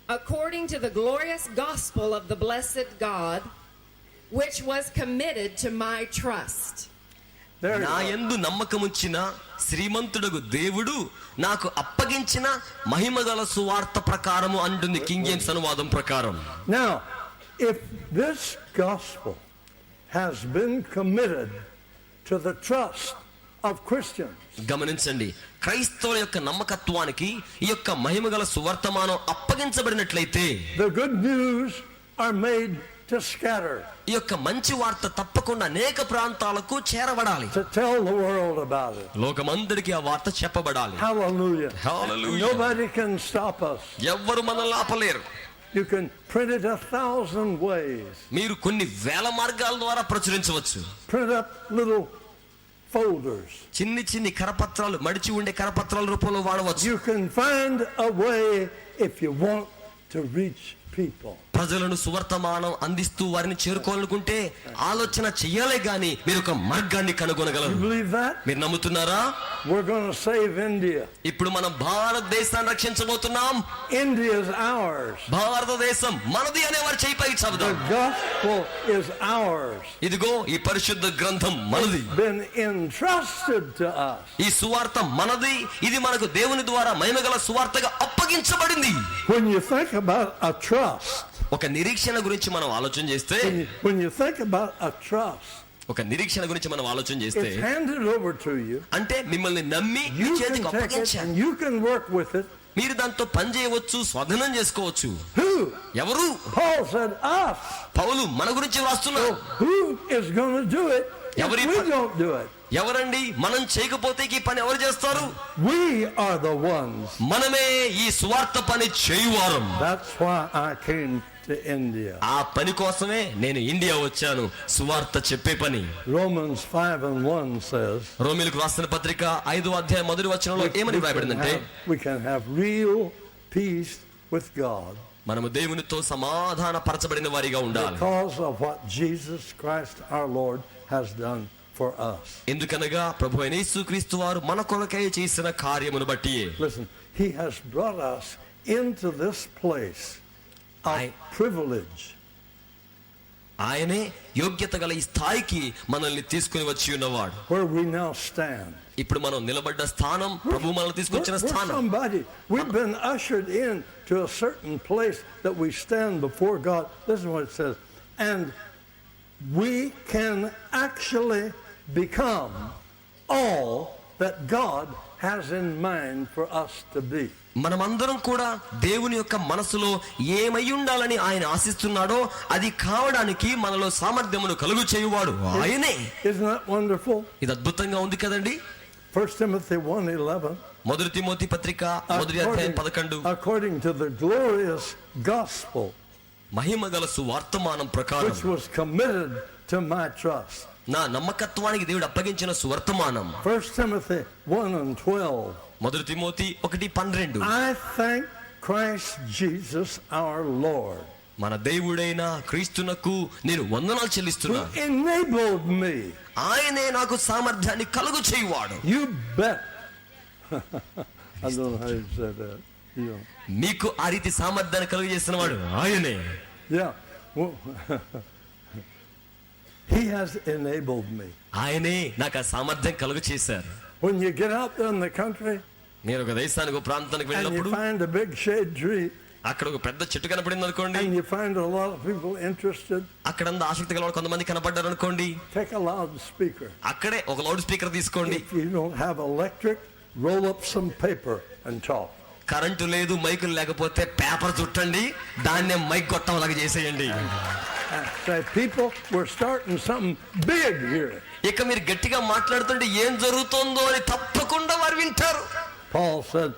according to the glorious gospel of the blessed God, which was committed to my trust. నా యందు నమ్మకముంచిన శ్రీమంతుడగు దేవుడు నాకు అప్పగించిన మహిమగల సువార్త ప్రకారము అంటుంది కింగ్ జేమ్స్ అనువాదం ప్రకారం. Now, if this gospel has been committed to the trust of Christians, గమనించండి, క్రైస్తవుల యొక్క నమ్మకత్వానికి ఈ యొక్క మహిమగల సువర్తమానం అప్పగించబడినట్లయితే the good news are made to scatter, ఈ యొక్క మంచి వార్త తప్పకుండా అనేక ప్రాంతాలకు చేరబడాలి, to tell the world about it. లోకమందరికి ఆ వార్త చెప్పబడాలి. Hallelujah. Hallelujah. Nobody can stop us. ఎవ్వరు మనల్ని ఆపలేరు. You can print it 1,000 ways. మీరు కొన్ని వేల మార్గాల ద్వారా ప్రచురించవచ్చు. Print up little folders. చిన్ని చిన్ని కరపత్రాలు, మడిచి ఉండే కరపత్రాల రూపంలో వాడవచ్చు. You can find a way if you want to reach people. ప్రజలను సువర్తమానం అందిస్తూ వారిని చేరుకోవాలనుకుంటే ఆలోచన చెయ్యాలే గాని మీరు ఒక మార్గాన్ని కనుగొనగలరు. You believe that? మీరు నమ్ముతున్నారా? We're going to save India. ఇప్పుడు మనం భారతదేశాన్ని రక్షించబోతున్నాం. India is ours. భారతదేశం మనది అనే వారు చేయి పైకి చెబుదాం. The gospel is ours. ఇదిగో ఈ పరిశుద్ధ గ్రంథం మనది, Been entrusted to us. ఈ సువార్త మనది, ఇది మనకు దేవుని ద్వారా మహిమగల సువార్తగా అప్పగించబడింది. When you think about a trust, ఒక నిరీక్షణ గురించి మనం ఆలోచన చేస్తే, when you think about a trust, ఒక నిరీక్షణ గురించి మనం ఆలోచన చేస్తే, it's handed over to you. అంటే మిమ్మల్ని నమ్మి మీ You can చేతికి take it అప్పగించారు. and you can work with it. మీరు దాంతో పని చేయవచ్చు, స్వాధీనం చేసుకోవచ్చు. Who? ఎవరు? Paul said us. పౌలు మన గురించి So రాస్తున్నారు. who is going to do it if Every we pa- don't do it? ఎవరండి? మనం చేయకపోతే ఈ పని ఎవరు చేస్తారు? We are the ones. మనమే ఈ సువార్త పని చేయువారం. That's why I came to India. ఆ పని కోసమే నేను ఇండియా వచ్చాను, సువార్త చెప్పే పని. Romans 5:1 says రోమీయులకు రాసిన పత్రిక 5వ అధ్యాయం మొదటి వచనంలో ఏమని రాయబడిందంటే, we can have real peace with God మనము దేవునితో సమాధాన పరచబడిన వారిగా ఉండాలి, because of what Jesus Christ our Lord has done for us. ఎందుకనగా ప్రభువైన యేసుక్రీస్తు వారు మన కొరకై చేసిన కార్యమును బట్టి. Listen, he has brought us into this place of privilege. ఆయనే యోగ్యత గల ఈ స్థాయికి మనల్ని తీసుకుని వచ్చి ఉన్నవాడు. Where we now stand. ఇప్పుడు మనం నిలబడ్డ స్థానం ప్రభు మనల్ని తీసుకొచ్చిన We're స్థానం. somebody. We've been ushered in to a certain place that we stand before God. Listen what it says. And we can actually become all that God has in mind for us to be. మనమందరం కూడా దేవుని యొక్క మనసులో ఏమై ఉండాలని ఆయన ఆశిస్తున్నాడో అది కావడానికి మనలో సామర్థ్యమును కలుగు చేయువాడు ఆయనే. Isn't that wonderful? ఇది అద్భుతంగా ఉంది కదండి. 1 Timothy 1:11. మొదటి తిమోతి పత్రిక 1వ అధ్యాయం 11. According to the glorious gospel మహిమగల సువార్తమానం ప్రకారం which was committed to my trust. నా నమ్మకత్వానికి దేవుడు అప్పగించిన సువర్తమానం. 1 Timothy 1:12. మొదటి Timothy 1:12. I thank Christ Jesus our Lord. మన దేవుడైన క్రీస్తునకు నేను వందనాలు చెల్లిస్తున్నా. Who enabled me. ఆయనే నాకు సామర్థ్యాన్ని కలుగు చేయువాడు. You bet. I don't know how you said that. You know. మీకు ఆ రీతి సామర్థ్యాన్ని కలుగు చేసిన వాడు ఆయనే. Yeah. Well, he has enabled me. ఆయనే నాకు ఆ సామర్థ్యం కలుగు చేశారు. When you get out there in the country నేను ఒక దేశానికి, ఒక ప్రాంతానికి and you వెళ్ళినప్పుడు find a big shade tree అక్కడ ఒక పెద్ద చెట్టు కనపడింది అనుకోండి, and you find a lot of people interested, అక్కడ ఆసక్తి గల కొంతమంది కనపడ్డారు అనుకోండి, take a loudspeaker. అక్కడే ఒక లౌడ్ స్పీకర్ తీసుకోండి. If you don't have electric, roll up some paper and talk. Current లేదు, మైకులు లేకపోతే పేపర్ చుట్టండి, దాన్నే మైక్ కొట్టంలాగా చేసేయండి. Say, people, we're starting something big here. ఇక మీరు గట్టిగా మాట్లాడుతుంటే ఏం జరుగుతుందో అని తప్పకుండా వారు వింటారు. Paul said,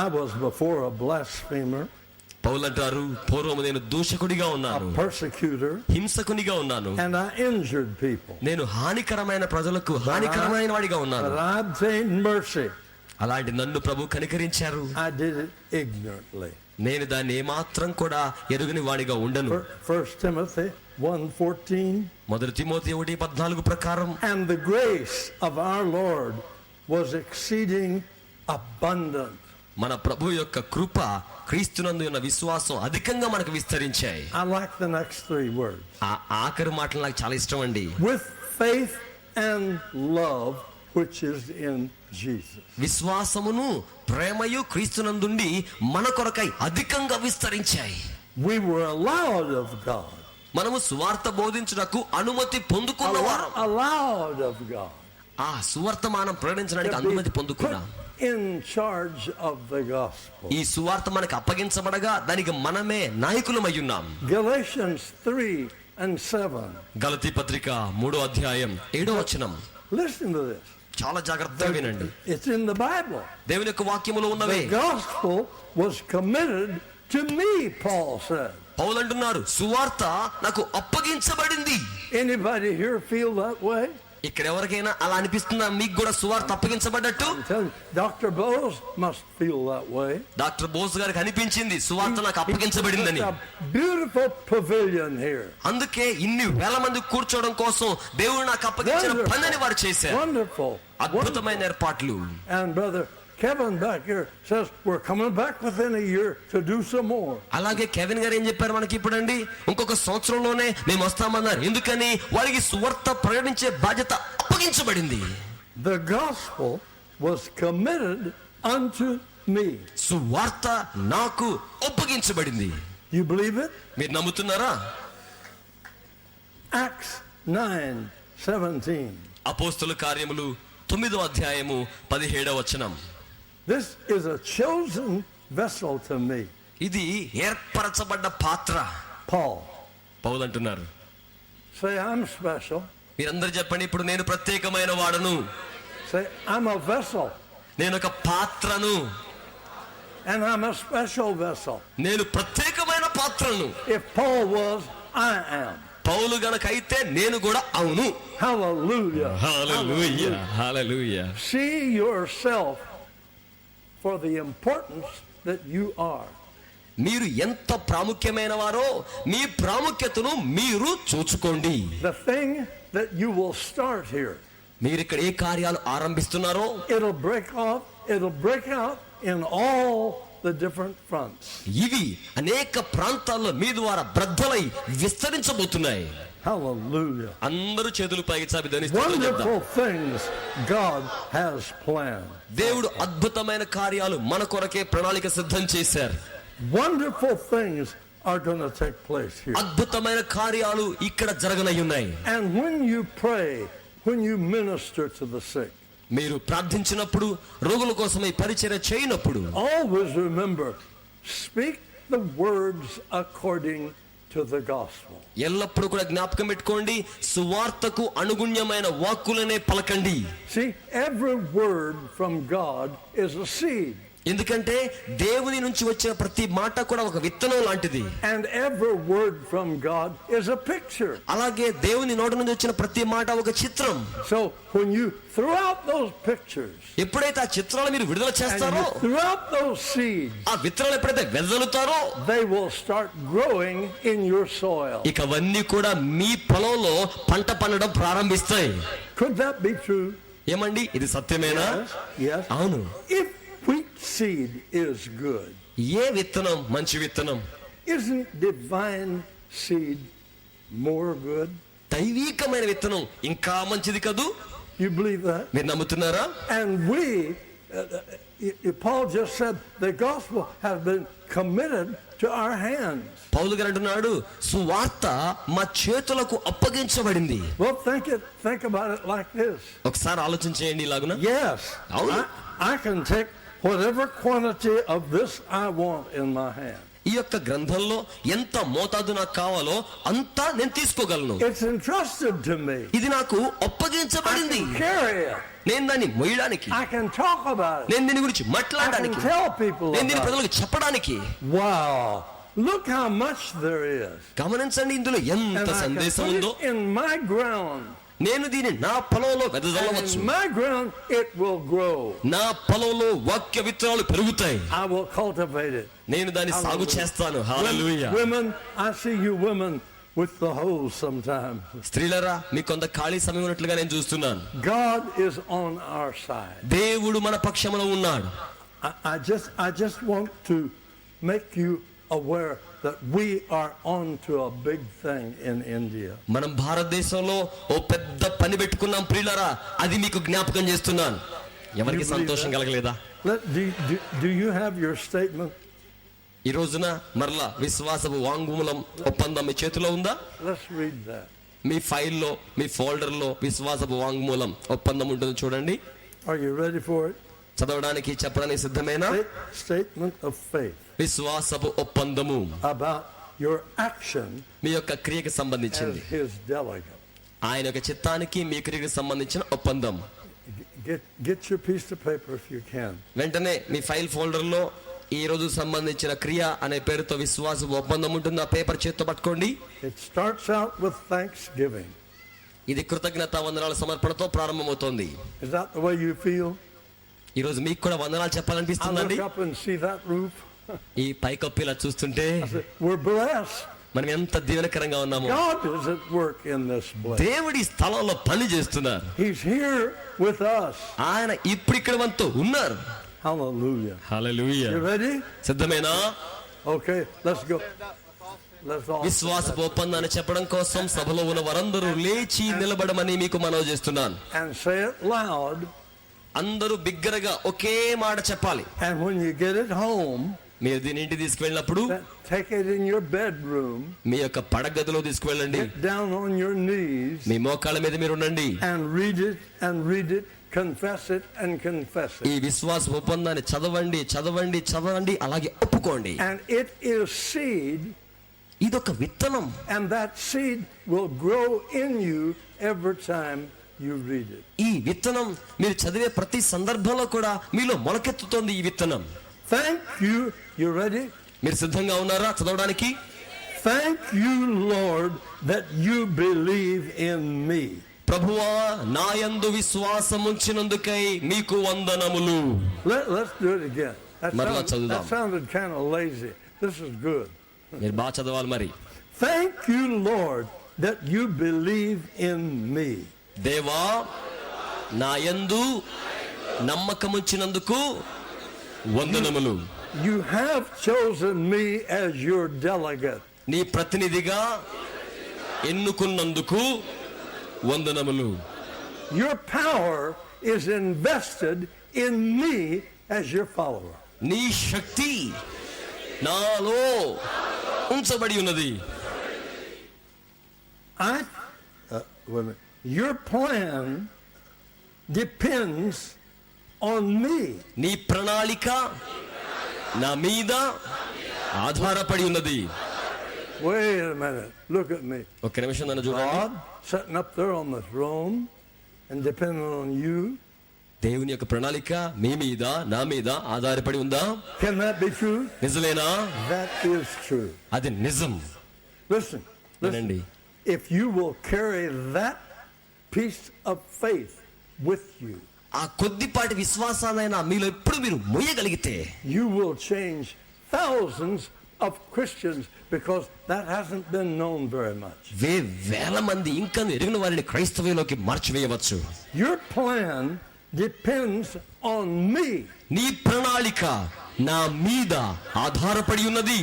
I was before a blasphemer, పౌలు అంటారు, పూర్వము నేను దూషకుడిగా ఉన్నాను, a persecutor, హింసకునిగా ఉన్నాను, and I injured people. నేను హానికరమైన ప్రజలకు హానికరమైన వాడిగా ఉన్నాను. But I obtained mercy. అలాంటి నన్ను ప్రభు కనికరించారు. I did it ignorantly. నేను దాన్ని ఏమాత్రం కూడా ఎరుగని వాడిగా ఉండను. 1 Timothy 1:14. మొదటి తిమోతి 1:14 ప్రకారం, And the grace of our Lord was exceeding abundant. మన ప్రభు యొక్క కృప క్రీస్తునందు ఉన్న విశ్వాసం అధికంగా మనకు విస్తరించాయి. I like the next three words. ఆ ఆఖరి మాటలు నాకు చాలా ఇష్టం అండి. With faith and love which is in Jesus. విశ్వాసమును ప్రేమయు క్రీస్తునందుండి మన కొరకై అధికంగా విస్తరించాయి. We were allowed of God. మనము సువార్త బోధించుటకు అనుమతి పొందుకున్నవారం. Allowed of God. ఆ సువార్తమానం ప్రకటించడానికి To అనుమతి be పొందుకున్నాం. put in charge of the gospel. ఈ సువార్త మనకు అప్పగించబడగా దానికి మనమే నాయకులమై ఉన్నాం. Galatians 3:7. గలతీ పత్రిక 3వ అధ్యాయం 7వ వచనం. Listen to this. చాలా జాగ్రత్తగా వినండి. It's in the Bible. దేవుని యొక్క వాక్యములో ఉన్నవే. The gospel was committed to me, Paul said. పౌలు అంటున్నారు, సువార్త నాకు అప్పగించబడింది. Anybody here feel that way? ఇక్కడ ఎవరికైనా అలా అనిపిస్తుందా? మీకు కూడా సువార్త అప్పగించబడ్డట్టు? Dr. Bose must feel that way. Doctor Bose గారికి అనిపించింది సువార్త నాకు అప్పగించబడిందని. It's a beautiful pavilion here. అందుకే ఇన్ని వేల మంది కూర్చోవడం కోసం దేవుడు నాకు అప్పగించిన పనిని వారు చేశారు. Wonderful. అద్భుతమైన ఏర్పాట్లు. And brother Kevin back here says we're coming back within a year to do some more. అలాగే కెవిన్ గారు ఏం చెప్పారు మనకి ఇప్పుడండి, ఇంకొక సంవత్సరంలోనే మేము వస్తామన్నారు. ఎందుకని? వారికి సువార్త ప్రకటించే బాధ్యత అప్పగించబడింది. The gospel was committed unto me. సువార్త నాకు అప్పగించబడింది. You believe it? మీరు నమ్ముతున్నారా? Acts 9:17. అపోస్తల కార్యములు 9వ అధ్యాయము 17వ వచనం. This is a chosen vessel to me. ఇది ఏర్పరచబడ్డ పాత్ర. Paul. పౌలు అంటున్నారు. Say I'm special. మీరందరూ చెప్పండి, ఇప్పుడు నేను ప్రత్యేకమైన వాడను. Say I'm a vessel. నేను ఒక పాత్రను. And I'm a special vessel. నేను ప్రత్యేకమైన పాత్రను. If Paul was, I am. పౌలు గనకైతే నేను కూడా అవును. Hallelujah. Hallelujah, hallelujah. See yourself for the importance that you are. మీరు ఎంత ప్రాముఖ్యమైన వారో మీ ప్రాముఖ్యతను మీరు చూచుకోండి. The thing that you will start here, మీరు ఇక్కడ ఏ కార్యాలు ఆరంభిస్తున్నారో it'll break out in all the different fronts. ఇవి అనేక ప్రాంతాల్లో మీ ద్వారా బ్రద్దలై విస్తరించబోతున్నాయి. Hallelujah. అందరూ చేతులు పైకి చాపి ధ్వనిస్తూ Wonderful things God has planned. దేవుడు అద్భుతమైన కార్యాలు మన కొరకే ప్రణాళిక సిద్ధం చేశారు. Wonderful things are going to take place here. అద్భుతమైన కార్యాలు ఇక్కడ జరగనయ్యున్నాయి. And when you pray, when you minister to the sick, మీరు ప్రార్థించినప్పుడు, రోగుల కోసమై పరిచర్య చేయనప్పుడు always remember, speak the words according to the gospel. ఎల్లప్పుడూ కూడా జ్ఞాపకం పెట్టుకోండి, సువార్తకు అనుగుణ్యమైన వాక్కులనే పలకండి. See, every word from God is a seed. ఎందుకంటే దేవుని నుంచి వచ్చిన ప్రతి మాట కూడా ఒక విత్తనం లాంటిది. And every word from God is a picture. అలాగే దేవుని నోటి నుంచి వచ్చిన ప్రతి మాట ఒక చిత్రం. So when you throw out those pictures, ఎప్పుడైతే ఆ చిత్రాలు మీరు విడుదల and చేస్తారో, you throw out those seeds, ఆ విత్తనాలు ఎప్పుడైతే వెదజల్లుతారో they will start growing in your soil. ఇక అవన్నీ కూడా మీ పొలంలో పంట పండడం ప్రారంభిస్తాయి. Could that be true? ఏమండి, ఇది సత్యమేనా? Yes. అవును. If wheat seed is good, ఏ విత్తనం మంచి విత్తనం? isn't divine seed more good? దైవీకమైన విత్తనం ఇంకా మంచిది కదూ? You believe that? మీరు నమ్ముతున్నారా? And we, Paul just said, the gospel has been committed to our hands. పౌలు గారు అంటున్నాడు, సువార్త మా చేతులకు అప్పగించబడింది. Well, think about it like this. ఒకసారి ఆలోచించేయండి ఇలాగున. Yes, అవును. I can take whatever quantity of this I want in my hand. ఈ యొక్క గ్రంథంలో ఎంత మోతాదు నాకు కావాలో అంతా నేను తీసుకోగలను. It's entrusted to me. ఇది నాకు అప్పగించబడింది. I can carry it. నేను దాన్ని మోయడానికి, I can talk about it. నేను దీని గురించి I can మాట్లాడడానికి, tell people నేను దీని about it. ప్రజలకు చెప్పడానికి. Wow, look how much there is. గమనించండి, ఇందులో ఎంత And I can సందేశం put ఉందో. it in my ground. నేను దీన్ని నా పొలంలో And వెదజల్లవచ్చు. in my ground it will grow. నా పొలంలో వాక్య విత్తనాలు పెరుగుతాయి. I will cultivate it. నేను దాన్ని సాగు చేస్తాను. హల్లెలూయా. Women, I see you women with the hoes sometimes. స్త్రీలరా, మీకు కొంత ఖాళీ సమయం ఉన్నట్లుగా నేను చూస్తున్నాను. God is on our side. దేవుడు మన పక్షములో ఉన్నాడు. I just want to make you aware that we are on to a big thing in India. మనం భారతదేశంలో ఓ పెద్ద పని పెట్టుకున్నాం ప్రియులారా, అది మీకు జ్ఞాపకం చేస్తున్నాను. ఎవరికి సంతోషం కలగలేదా? Do you have your statement? ఈ రోజున మరలా విశ్వాసపు వాంగ్మూలం ఒప్పందం మీ చేతిలో ఉందా? Let's read that. మీ ఫైల్లో, మీ ఫోల్డర్లో విశ్వాసపు వాంగ్మూలం ఒప్పందం ఉంటుంది చూడండి. Are you ready for it? చదవడానికి చెప్పడానికి సిద్ధమేనా? Statement of faith. విశ్వాసపు ఒప్పందము About your action మీ యొక్క క్రియకి as సంబంధించింది. his delegate. ఆయన యొక్క చిత్తానికి మీ క్రియకి సంబంధించిన ఒప్పందం. Get your piece of paper if you can. వెంటనే మీ ఫైల్ ఫోల్డర్ లో ఈ రోజు సంబంధించిన క్రియ అనే పేరుతో విశ్వాసపు ఒప్పందం ఉంటుంది. ఆ పేపర్ చేత్తో పట్టుకోండి. It starts out with thanksgiving. ఇది కృతజ్ఞతా వందనాల సమర్పణతో ప్రారంభమవుతోంది. Is that the way you feel? ఈ రోజు మీకు కూడా వందనాలు I చెప్పాలనిపిస్తుందండి. look up and see that roof. ఈ పైకప్పు ఇలా చూస్తుంటే I say, we're blessed. మనం ఎంత దీవెనకరంగా ఉన్నాము. God is at work in this place. దేవుడి స్థలంలో పని చేస్తున్నారు. He's here with us. ఆయన ఇప్పుడు ఇక్కడ మనతో ఉన్నారు. Hallelujah. హల్లెలూయా. You ready? సిద్ధమేనా? Okay, let's go. Let's all. విశ్వాసపు ఒప్పందాన్ని చెప్పడం కోసం సభలో ఉన్న వారందరూ లేచి నిలబడమని మీకు మనవి చేస్తున్నాను. And say it loud. అందరూ బిగ్గరగా ఒకే మాట చెప్పాలి. And when you get it home, మీరు దీని ఇంటికి తీసుకువెళ్ళినప్పుడు take it in your bedroom. మీ యొక్క పడగదిలో తీసుకువెళ్ళండి. Get down on your knees మీ మోకాళ్ళ మీద మీరు ఉండండి. and read it and read it. Confess it and confess ఈ it. విశ్వాస ఒప్పందాన్ని చదవండి చదవండి చదవండి, అలాగే ఒప్పుకోండి. And it is seed, ఇదొక విత్తనం. and that seed will grow in you every time you read it. ఈ విత్తనం మీరు చదివే ప్రతి సందర్భంలో కూడా మీలో మొలకెత్తుతోంది ఈ విత్తనం. Thank you. You ready? మీరు సిద్ధంగా ఉన్నారా చదవడానికి? Thank you, Lord, that you believe in me. ప్రభువా నాయందు విశ్వాసం ఉంచినందుకై మీకు వందనములు. Let's do it again. మరలా చదువుదాం. That sounded kind of lazy. This is good. మీరు బాగా చదవాలి మరి. Thank you, Lord, that you believe in me. దేవా నాయందు నమ్మకముంచినందుకు వందనములు. You have chosen me as your delegate. నీ ప్రతినిధిగా ఎన్నుకున్నందుకు వందనములు. Your power is invested in me as your follower. నీ శక్తి నాలో ఉంచబడి ఉన్నది. Wait a minute. Your plan depends on me. నీ ప్రణాళిక నా మీద ఆధారపడి ఉన్నది. Wait a minute. Look at me. ఒక నిమిషం నన్ను చూడండి. God sitting up there on the throne and depending on you. దేవుని యొక్క ప్రణాళిక మీ మీద నా మీద ఆధారపడి ఉందా? Can that be true? నిజమేనా? That is true. అది నిజం. Listen. వినండి. If you will carry that piece of faith with you, ఆ కొద్దిపాటి విశ్వాసానైనా మీలో ఎప్పుడు మీరు మోయగలిగితే you will change thousands of Christians because that hasn't been known very much. వేల మంది ఇంకా ఎరిగిన వారిని క్రైస్తవ్యంలోకి మార్చివేయవచ్చు. Your plan depends on me. నీ ప్రణాళిక నా మీద ఆధారపడి ఉన్నది.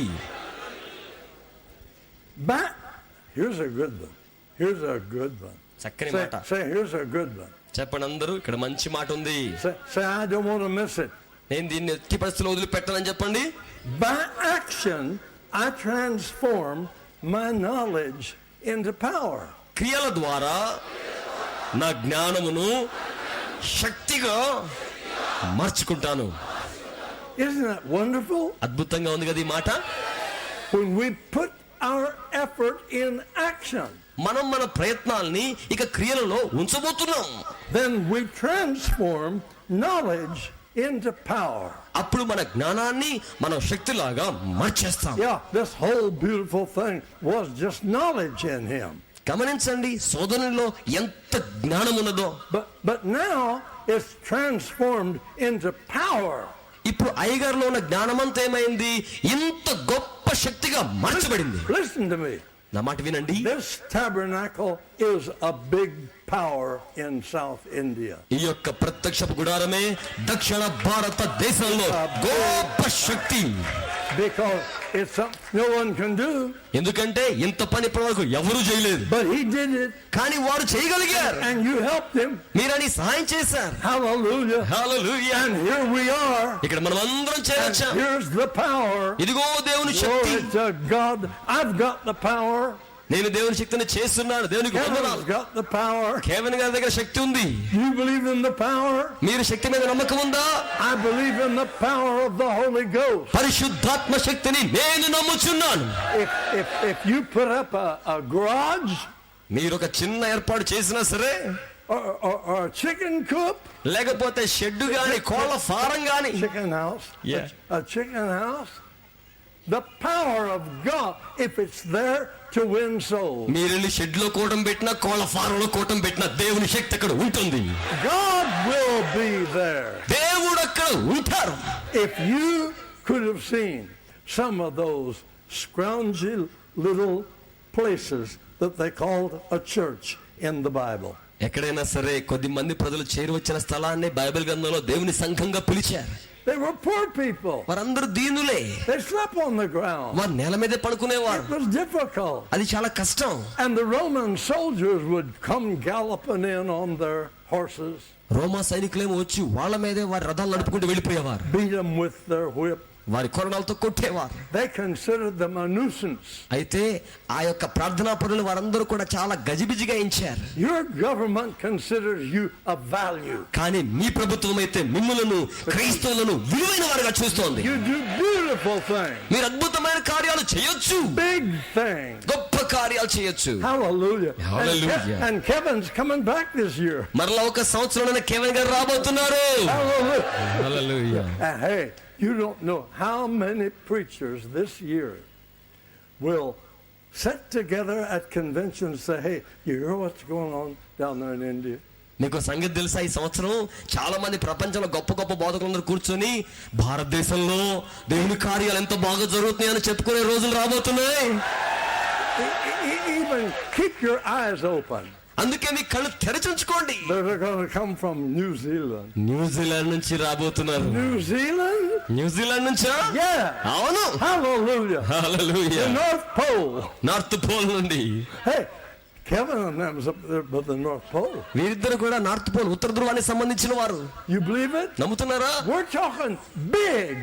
But here's a good one. Here's a good one. చక్కని Say, మాట say here's a good one. చెప్పండి అందరూ. ఇక్కడ మంచి మాట ఉంది. Say I don't want to miss it. నేను దీన్ని ఎట్టి పరిస్థితుల్లో వదిలిపెట్టానని చెప్పండి. By action, I transform my knowledge into power. క్రియల ద్వారా నా జ్ఞానమును శక్తిగా మార్చుకుంటాను. Isn't that wonderful? అద్భుతంగా ఉంది కదా ఈ మాట. When we put our effort in action, మనం మన ప్రయత్నాల్ని ఇక క్రియలలో ఉంచబోతున్నాం. then we transform knowledge into power. అప్పుడు మన జ్ఞానాన్ని మనం శక్తిలాగా మార్చేస్తాం. Yeah, this whole beautiful thing was just knowledge in him. గమనించండి సోదరునిలో ఎంత జ్ఞానం ఉన్నదో. But now it's transformed into power. ఇప్పుడు అయ్యగారిలో ఉన్న జ్ఞానమంతా ఏమైంది? ఇంత గొప్ప శక్తిగా మార్చబడింది. Listen to me. నా మాట వినండి. This tabernacle is a big power in South India. ఈ యొక్క ప్రత్యక్షపు గుడారమే దక్షిణ భారతదేశంలో గొప్ప శక్తి. Because it's something no one can do. ఎందుకంటే ఇంత పని ఇప్పటివరకు ఎవరూ చేయలేదు, But he did it. కానీ వారు చేయగలిగారు. And you helped him. మీరని సహాయం చేశారు. Hallelujah. Hallelujah. And here we are. ఇక్కడ మనం అందరం And చేరొచ్చాం. here's the power. ఇదిగో దేవుని శక్తి. Glory to God. I've got the power. నేను దేవుని శక్తిని చేస్తున్నాను. దేవునికి Kevin's వందనాలు. got the power. కేవన్ గారి దగ్గర శక్తి ఉంది. You believe in the power? మీరు శక్తి మీద నమ్మకం ఉందా? I believe in the power of the Holy Ghost. పరిశుద్ధాత్మ శక్తిని నేను నమ్ముచున్నాను. If you put up a garage మీరు ఒక చిన్న ఏర్పాటు చేసినా సరే, or a chicken coop, లేకపోతే షెడ్ గాని కోళ్ళ ఫారం గాని, chicken house, Yeah. a chicken house, the power of God, if it's there to win souls, మీరు వెళ్ళి షెడ్ లో కూటం పెట్టినా కోళ్ళ ఫారంలో కూటం పెట్టినా దేవుని శక్తి అక్కడ ఉంటుంది. God will be there. దేవుడు అక్కడ ఉంటారు. If you could have seen some of those scroungy little places that they called a church in the Bible. ఎక్కడైనా సరే కొద్ది మంది ప్రజలు చేరి వచ్చిన స్థలాన్ని బైబిల్ గ్రంథంలో దేవుని సంఘంగా పిలిచారు. They were poor people. వారందరూ దీనులే. They slept on the ground. వారు నేల మీదే పడుకునేవారు. It was difficult. అది చాలా కష్టం. And the Roman soldiers would come galloping in on their horses, రోమా సైనికులేమో వచ్చి వాళ్ళ మీదే వారి రథాలు నడుపుకుంటూ వెళ్ళిపోయేవారు. beat them with their whip. వారి కొరడాలతో కొట్టేవారు. They considered them a nuisance. అయితే ఆ యొక్క ప్రార్థనా పరులు వారందరూ కూడా చాలా గజిబిజిగా ఎంచారు. Your government considers you of value. కానీ మీ ప్రభుత్వం అయితే మిమ్ములను క్రైస్తవులను విలువైన వారుగా చూస్తోంది. You do beautiful things, మీరు అద్భుతమైన కార్యాలు చేయొచ్చు, big things. గొప్ప కార్యాలు చేయొచ్చు. Hallelujah. Hallelujah. And Kevin's coming back this year. మరలా ఒక సంవత్సరంలో కేవన్ గారు రాబోతున్నారు. Hallelujah. And hey, you don't know how many preachers this year will sit together at conventions and say, hey, you hear what's going on down there in India? మీకు సంగతి తెలుసా, ఈ సంవత్సరం చాలా మంది ప్రపంచంలో గొప్ప గొప్ప బోధకులందరూ కూర్చొని భారతదేశంలో దేవుని కార్యాలు ఎంత బాగా జరుగుతున్నాయని చెప్పుకునే రోజులు రాబోతున్నాయి. Even keep your eyes open. అందుకే మీ కళ్ళు తెరచుంచుకోండి. They're going to come from New Zealand. New Zealand నుంచి రాబోతున్నారు. New Zealand? న్యూజిలాండ్ నుంచా? Yeah. అవును. Hallelujah. Hallelujah. The North Pole. North pole నుండి. Hey, Kevin and them's up there by the North Pole. వీరిద్దరు కూడా north pole ఉత్తర ధ్రువానికి సంబంధించిన వారు. You believe it? నమ్ముతున్నారా? We're talking big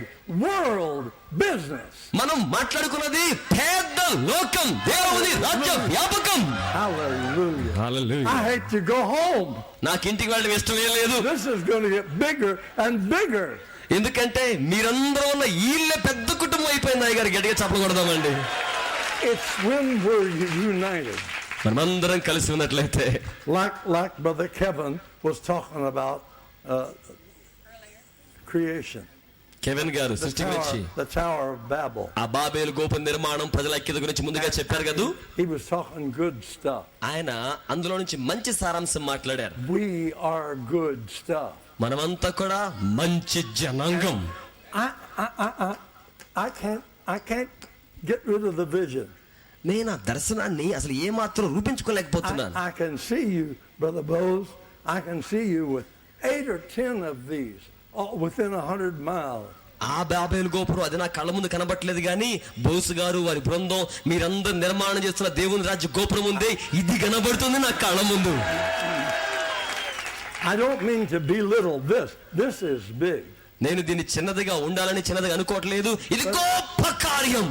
world business. మనం మాట్లాడుకున్నది పెద్ద లోకం, దేవుని రాజ్య వ్యాపకం. Hallelujah. Hallelujah. I hate to go home. నాకు ఇంటికి వెళ్ళడం ఇష్టమే లేదు. This is going to get bigger and bigger. ఎందుకంటే మీరందరూ ఉన్న ఈళ్ళే పెద్ద కుటుంబం అయిపోయింది. అయ్య గారు గట్టిగా చప్పలు కొడదామండి. It's when we're united. మనమందరం కలిసి ఉన్నట్లయితే, Like Brother Kevin was talking about creation. Kevin గారు సృష్టి గురించి, The Tower of Babel. ఆ బాబేలు గోపుర నిర్మాణం, ప్రజల ఐక్యత గురించి ముందుగా చెప్పారు కదా. He was talking good stuff. ఆయన అందులో నుంచి మంచి సారాంశం మాట్లాడారు. We are good stuff. మనమంతా కూడా మంచి జనాంగం. I can't get rid of the vision. నేను ఆ దర్శనాన్ని అసలు ఏ మాత్రం రూపించుకోలేకపోతున్నాను. I can see you, Brother Bose. I can see you with 8 or 10 of these within 100 miles. ఆ బాబేలు గోపురం అది నా కళ్ళ ముందు కనబట్టలేదు, కానీ బోసు గారు వారి బృందం మీరందరూ నిర్మాణం చేస్తున్న దేవుని రాజ్య గోపురం ఉందే, ఇది కనబడుతుంది నా కళ్ళ ముందు. I don't mean to belittle this. This is big. నేను దీన్ని చిన్నదిగా ఉండాలని చిన్నదిగా అనుకోవట్లేదు. ఇది గొప్ప కార్యం.